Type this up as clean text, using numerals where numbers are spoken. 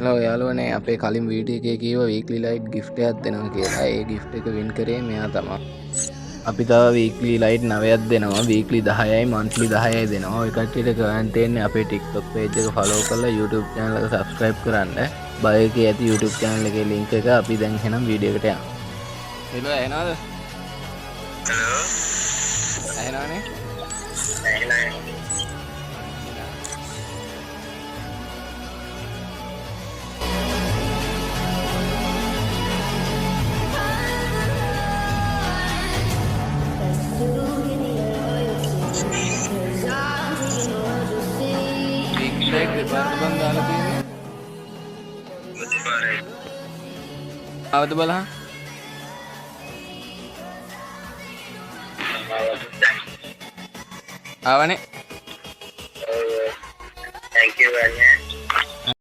එලෝ යාළුවනේ අපේ කලින් වීඩියෝ එකේ කිව්ව වීක්ලි ලයිට් gift එකක් දෙනවා කියලා. ඒ gift එක win කරේ මෙයා තමයි. අපි තව වීක්ලි ලයිට් 9ක් දෙනවා. වීක්ලි 10යි මන්ත්ලි 10යි දෙනවා. ඔය කට්ටියට කරන්න තියෙන්නේ අපේ TikTok page එක follow කරලා YouTube channel එක subscribe කරන්න. bio එකේ ඇති YouTube channel එකේ link එක අපි දැන් එහෙනම් වීඩියෝ එකට යමු. එලෝ ඇහෙනවද? Halo. ඇහෙනවනේ? Like depan dalam ini. Apa tu bala? Apa ni?